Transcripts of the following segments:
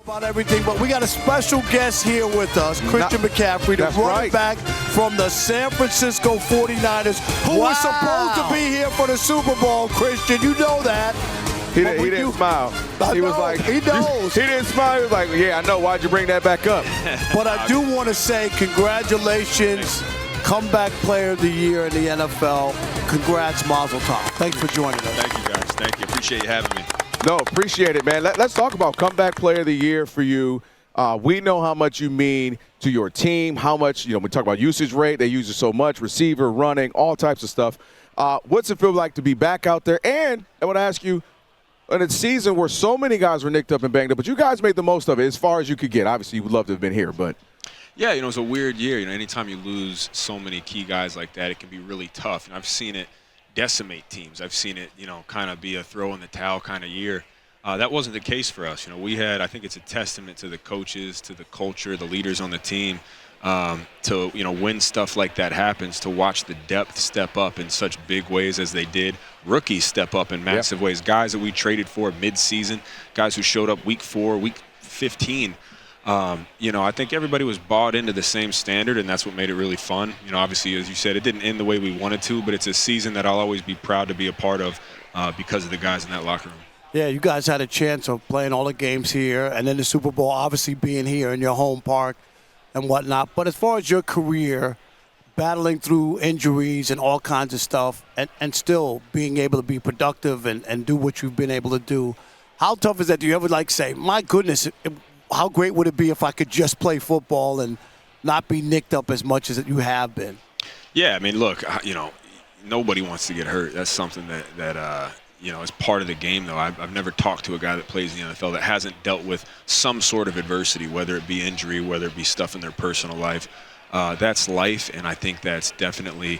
About everything, but we got a special guest here with us, Christian McCaffrey, the running back from the San Francisco 49ers, who was supposed to be here for the Super Bowl. Christian, you know that. He didn't smile. He was like, he knows. He didn't smile. He was like, yeah, I know. Why'd you bring that back up? But I do want to say congratulations, comeback player of the year in the NFL. Congrats, Mazel Tov. Thanks for joining us. Thank you, guys. Thank you. Appreciate you having me. No, appreciate it, man. Let's talk about comeback player of the year for you. We know how much you mean to your team, how much, we talk about usage rate. They use it so much, receiver, running, all types of stuff. What's it feel like to be back out there? And I want to ask you, in a season where so many guys were nicked up and banged up, but you guys made the most of it as far as you could get. Obviously, you would love to have been here, but. Yeah, it's a weird year. Anytime you lose so many key guys like that, it can be really tough. And I've seen it decimate teams. I've seen it, kind of be a throw in the towel kind of year. That wasn't the case for us. We had, I think it's a testament to the coaches, to the culture, the leaders on the team, to, when stuff like that happens, to watch the depth step up in such big ways as they did. Rookies step up in massive ways. Guys that we traded for mid-season, guys who showed up week 4, week 15. I think everybody was bought into the same standard, and that's what made it really fun. Obviously, as you said, it didn't end the way we wanted to, but it's a season that I'll always be proud to be a part of because of the guys in that locker room. Yeah, you guys had a chance of playing all the games here, and then the Super Bowl obviously being here in your home park and whatnot. But as far as your career, battling through injuries and all kinds of stuff, and still being able to be productive and do what you've been able to do, how tough is that? Do you ever say, my goodness, how great would it be if I could just play football and not be nicked up as much as you have been? Yeah, look, nobody wants to get hurt. That's something that is part of the game, though. I've never talked to a guy that plays in the NFL that hasn't dealt with some sort of adversity, whether it be injury, whether it be stuff in their personal life. That's life, and I think that's definitely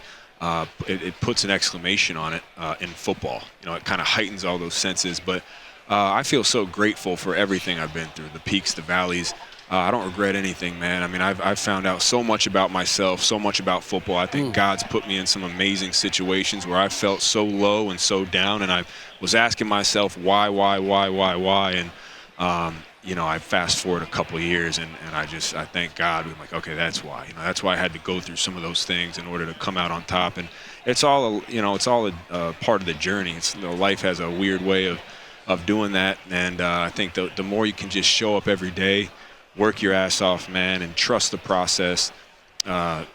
it puts an exclamation on it in football. It kind of heightens all those senses, but I feel so grateful for everything I've been through, the peaks, the valleys. I don't regret anything, man. I've found out so much about myself, so much about football. I think God's put me in some amazing situations where I felt so low and so down, and I was asking myself why, and I fast forward a couple of years, and I thank God. I'm like, okay, that's why. That's why I had to go through some of those things in order to come out on top, and it's all a part of the journey. Life has a weird way of doing that, and I think the more you can just show up every day, work your ass off, man, and trust the process, time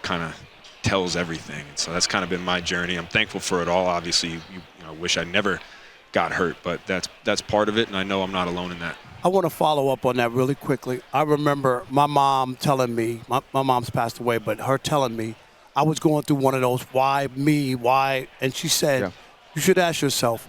kind of tells everything. And so that's kind of been my journey. I'm thankful for it all. Obviously, I wish I never got hurt, but that's part of it, and I know I'm not alone in that. I want to follow up on that really quickly. I remember my mom telling me, my mom's passed away, but her telling me I was going through one of those, why me, why? And she said, You should ask yourself,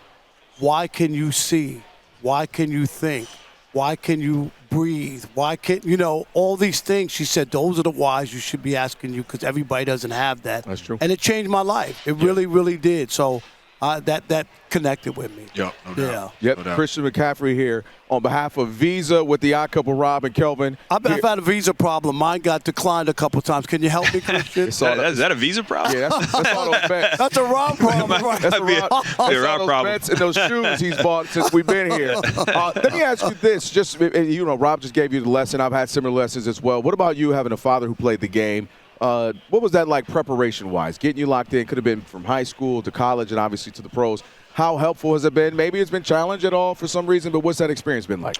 why can you see? Why can you think? Why can you breathe? Why can't, all these things. She said, those are the whys you should be asking you because everybody doesn't have that. That's true. And it changed my life. It really, really did. So that connected with me. Yeah, no doubt. Yep, no doubt. Christian McCaffrey here on behalf of Visa with the odd couple, Rob and Kelvin. I've had a visa problem. Mine got declined a couple times. Can you help me, Christian? Is that a visa problem? Yeah, that's all those bets. That's a Rob problem, right? That's a Rob problem. Bets and those shoes he's bought since we've been here. Let me ask you this. Rob just gave you the lesson. I've had similar lessons as well. What about you having a father who played the game? What was that like preparation-wise? Getting you locked in could have been from high school to college and obviously to the pros. How helpful has it been? Maybe it's been challenged at all for some reason, but what's that experience been like?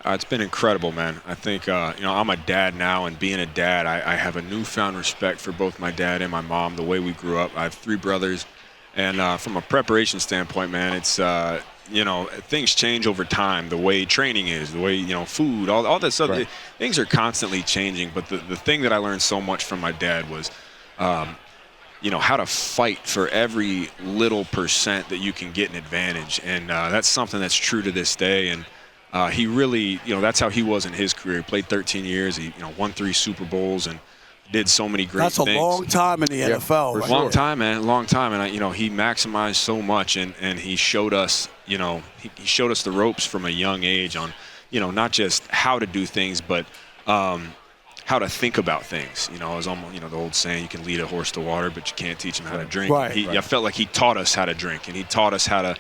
It's been incredible, man. I think, I'm a dad now, and being a dad, I have a newfound respect for both my dad and my mom, the way we grew up. I have 3 brothers, and from a preparation standpoint, man, it's, things change over time, the way training is, the way, food, all that stuff. Right. Things are constantly changing, but the thing that I learned so much from my dad was, how to fight for every little percent that you can get an advantage. And that's something that's true to this day. And he really, that's how he was in his career. He played 13 years. He, won 3 Super Bowls and did so many great things. That's a long time in the NFL. Right? Long time, man, long time. And, he maximized so much. And he showed us, he showed us the ropes from a young age on, not just how to do things, but how to think about things. It was almost, the old saying, you can lead a horse to water, but you can't teach him how to drink. Right. I felt like he taught us how to drink, and he taught us how to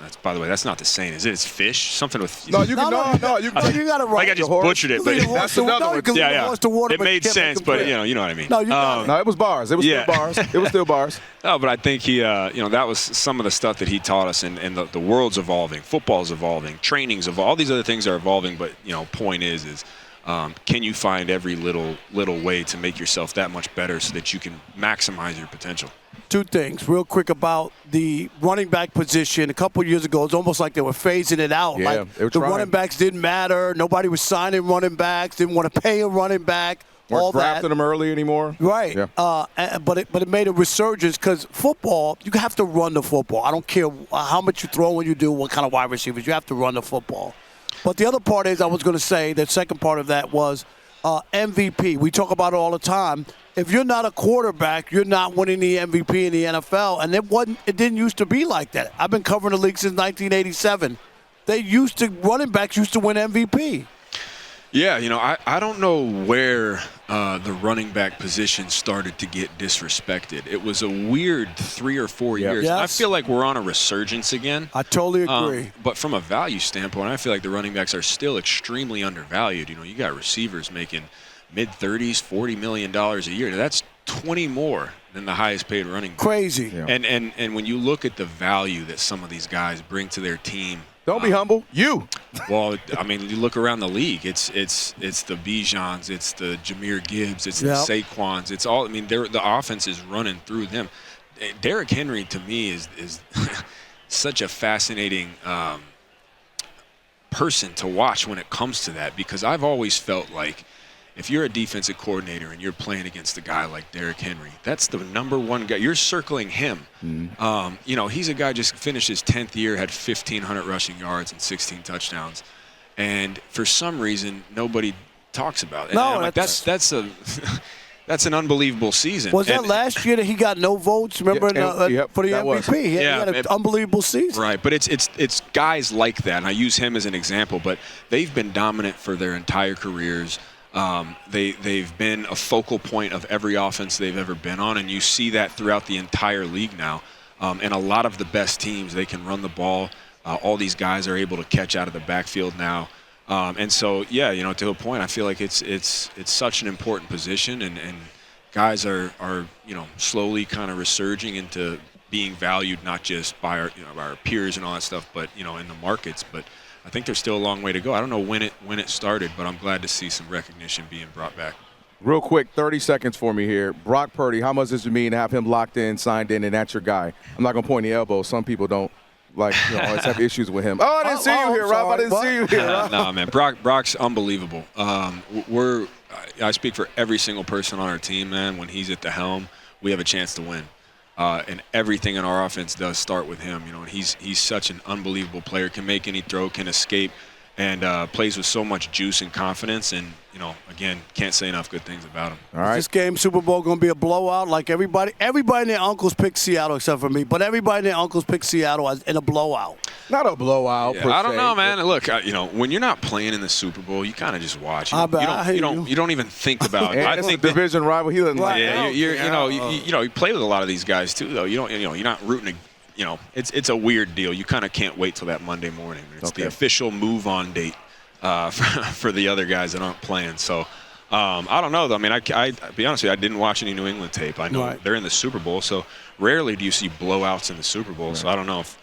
That's, by the way, that's not the saying, is it? It's fish? Something with. No, you can. No, you can. You got it right. Like I just butchered it, but That's another one. yeah. Water, it made sense, but you know what I mean. No, you got it. No, it was bars. It was still bars. It was still bars. No, but I think he, that was some of the stuff that he taught us, and the world's evolving, football's evolving, training's evolving, all these other things are evolving. But point is, can you find every little way to make yourself that much better so that you can maximize your potential? Two things real quick about the running back position. A couple of years ago, it's almost like they were phasing it out. Yeah, like they were the trying. running backs didn't matter. Nobody was signing running backs. Didn't want to pay a running back. Weren't drafting them early anymore. Right. Yeah. But it made a resurgence because football, you have to run the football. I don't care how much you throw when you do, what kind of wide receivers. You have to run the football. But the other part is, I was going to say, the second part of that was MVP. We talk about it all the time. If you're not a quarterback, you're not winning the MVP in the NFL. And it didn't used to be like that. I've been covering the league since 1987. Running backs used to win MVP. Yeah, I don't know where the running back position started to get disrespected. It was a weird 3 or 4 years. Yes. I feel like we're on a resurgence again. I totally agree. But from a value standpoint, I feel like the running backs are still extremely undervalued. You got receivers making mid-30s, $40 million a year. That's 20 more than the highest paid running back. Crazy. Yeah. And when you look at the value that some of these guys bring to their team, Don't be humble. You. well, I mean, you look around the league. It's the Bijans, it's the Jahmyr Gibbs, it's the Saquons. It's all. I mean, the offense is running through them. Derrick Henry to me is such a fascinating person to watch when it comes to that, because I've always felt like if you're a defensive coordinator and you're playing against a guy like Derrick Henry, that's the number one guy. You're circling him. Mm-hmm. He's a guy just finished his 10th year, had 1,500 rushing yards and 16 touchdowns. And for some reason, nobody talks about it. No, like, that's an unbelievable season. Was that last year that he got no votes? Remember for the MVP? He had an unbelievable season. Right, but it's guys like that, and I use him as an example. But they've been dominant for their entire careers. They've been a focal point of every offense they've ever been on, and you see that throughout the entire league now. And a lot of the best teams, they can run the ball. All these guys are able to catch out of the backfield now. And so, to a point, I feel like it's such an important position, and guys are slowly kind of resurging into being valued not just by our peers and all that stuff, but in the markets. But I think there's still a long way to go. I don't know when it started, but I'm glad to see some recognition being brought back. Real quick, 30 seconds for me here. Brock Purdy, how much does it mean to have him locked in, signed in, and that's your guy? I'm not going to point the elbow. Some people don't always have issues with him. Oh, I didn't see you here, Rob. I didn't see you here, Rob. No, man. Brock's unbelievable. I speak for every single person on our team, man. When he's at the helm, we have a chance to win. And everything in our offense does start with him. And he's such an unbelievable player. Can make any throw, can escape, and plays with so much juice and confidence. And again, can't say enough good things about him. All right. This game, Super Bowl, going to be a blowout. Like everybody and their uncles picked Seattle except for me. But everybody and their uncles picked Seattle in a blowout. Not a blowout. Yeah, I don't know, man. Look, when you're not playing in the Super Bowl, you kind of just watch. You don't even think about it. I think division rival. He doesn't like. Yeah, you play with a lot of these guys too, though. You're not rooting. It's a weird deal. You kind of can't wait till that Monday morning. It's the official move-on date for the other guys that aren't playing. So I don't know, though. I mean, I be honest with you, I didn't watch any New England tape. I know they're in the Super Bowl, so rarely do you see blowouts in the Super Bowl. Right. So I don't know if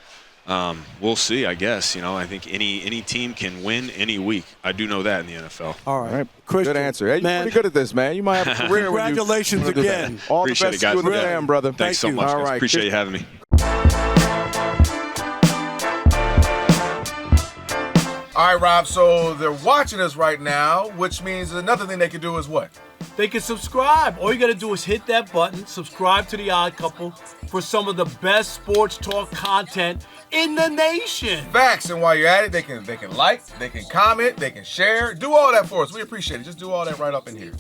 we'll see, I guess. I think any team can win any week. I do know that in the NFL. All right. Christian, good answer. Hey, you're pretty good at this, man. You might have a career. Congratulations again. All the best to you, man, brother. Thanks so much. All right. Appreciate you having me. All right, Rob, so they're watching us right now, which means another thing they can do is what? They can subscribe. All you got to do is hit that button, subscribe to The Odd Couple for some of the best sports talk content in the nation. Facts, and while you're at it, they can like, they can comment, they can share. Do all that for us. We appreciate it. Just do all that right up in here.